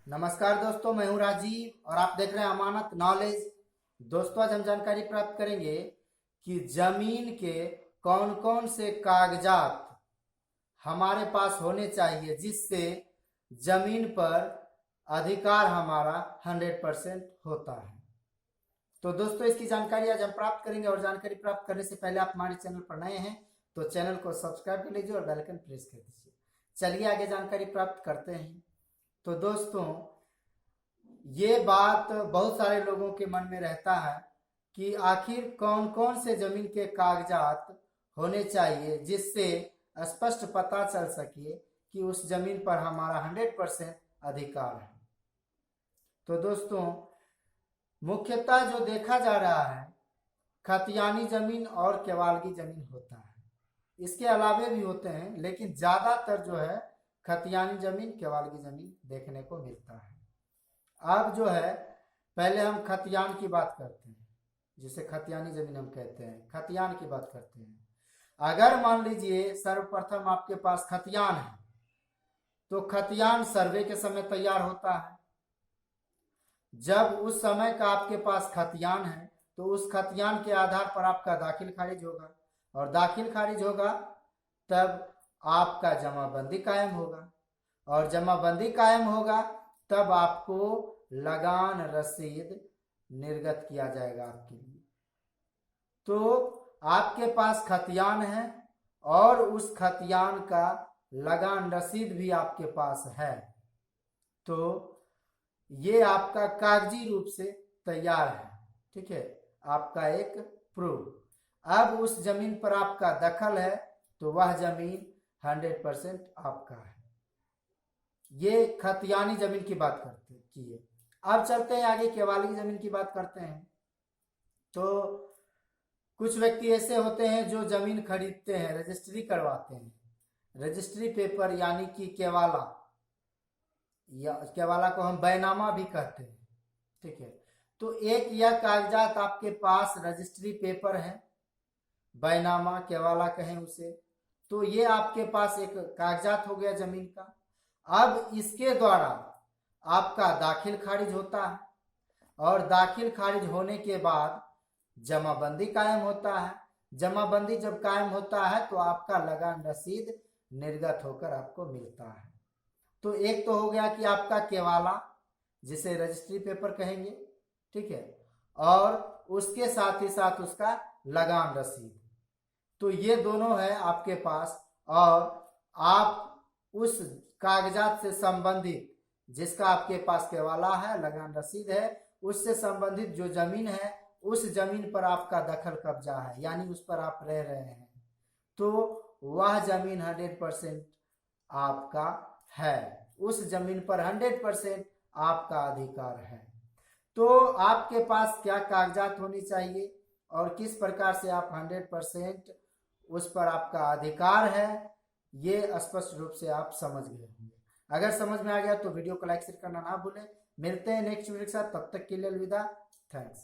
नमस्कार दोस्तों, मैं हूं राजीव और आप देख रहे हैं अमानत नॉलेज। दोस्तों, आज हम जानकारी प्राप्त करेंगे कि जमीन के कौन कौन से कागजात हमारे पास होने चाहिए जिससे जमीन पर अधिकार हमारा 100% होता है। तो दोस्तों, इसकी जानकारी आज हम प्राप्त करेंगे और जानकारी प्राप्त करने से पहले आप हमारे चैनल पर नए हैं तो चैनल को सब्सक्राइब कर लीजिए और बेल आइकन प्रेस कर दीजिए। चलिए आगे जानकारी प्राप्त करते हैं। तो दोस्तों, ये बात बहुत सारे लोगों के मन में रहता है कि आखिर कौन कौन से जमीन के कागजात होने चाहिए जिससे स्पष्ट पता चल सके कि उस जमीन पर हमारा 100% अधिकार है। तो दोस्तों, मुख्यतः जो देखा जा रहा है, खतियानी जमीन और केवालगी जमीन होता है। इसके अलावे भी होते हैं, लेकिन ज्यादातर जो है खतियानी जमीन, केवालगी जमीन देखने को मिलता है। अब जो है, पहले हम खतियान की बात करते हैं, जिसे खतियानी जमीन हम कहते हैं। खतियान की बात करते हैं। अगर मान लीजिए सर्वप्रथम आपके पास खतियान है, तो खतियान सर्वे के समय तैयार होता है। जब उस समय का आपके पास खतियान है तो उस खतियान के आधार पर आपका दाखिल खारिज होगा, और दाखिल खारिज होगा तब आपका जमाबंदी कायम होगा, और जमाबंदी कायम होगा तब आपको लगान रसीद निर्गत किया जाएगा आपके लिए। तो आपके पास खतियान है और उस खतियान का लगान रसीद भी आपके पास है, तो ये आपका कागजी रूप से तैयार है। ठीक है, आपका एक प्रूफ। अब उस जमीन पर आपका दखल है तो वह जमीन 100% आपका है। ये खतियानी जमीन की बात करते की। अब चलते हैं आगे, केवालगी जमीन की बात करते हैं। तो कुछ व्यक्ति ऐसे होते हैं जो जमीन खरीदते हैं, रजिस्ट्री करवाते हैं, रजिस्ट्री पेपर यानी कि केवाला, या केवाला को हम बैनामा भी कहते हैं। ठीक है, तो एक यह कागजात आपके पास रजिस्ट्री पेपर है, बैनामा केवाला कहें उसे। तो ये आपके पास एक कागजात हो गया जमीन का। अब इसके द्वारा आपका दाखिल खारिज होता है, और दाखिल खारिज होने के बाद जमाबंदी कायम होता है। जमाबंदी जब कायम होता है तो आपका लगान रसीद निर्गत होकर आपको मिलता है। तो एक तो हो गया कि आपका केवाला, जिसे रजिस्ट्री पेपर कहेंगे, ठीक है, और उसके साथ ही साथ उसका लगान रसीद। तो ये दोनों है आपके पास, और आप उस कागजात से संबंधित, जिसका आपके पास केवाला है, लगान रसीद है, उससे संबंधित जो जमीन है, उस जमीन पर आपका दखल कब्जा है, यानी उस पर आप रह रहे हैं, तो वह जमीन 100% आपका है। उस जमीन पर 100% आपका अधिकार है। तो आपके पास क्या कागजात होनी चाहिए और किस प्रकार से आप 100% उस पर आपका अधिकार है, ये स्पष्ट रूप से आप समझ गए होंगे। अगर समझ में आ गया तो वीडियो को लाइक शेयर करना ना भूलें। मिलते हैं नेक्स्ट वीडियो के साथ, तब तक के लिए अलविदा। थैंक्स।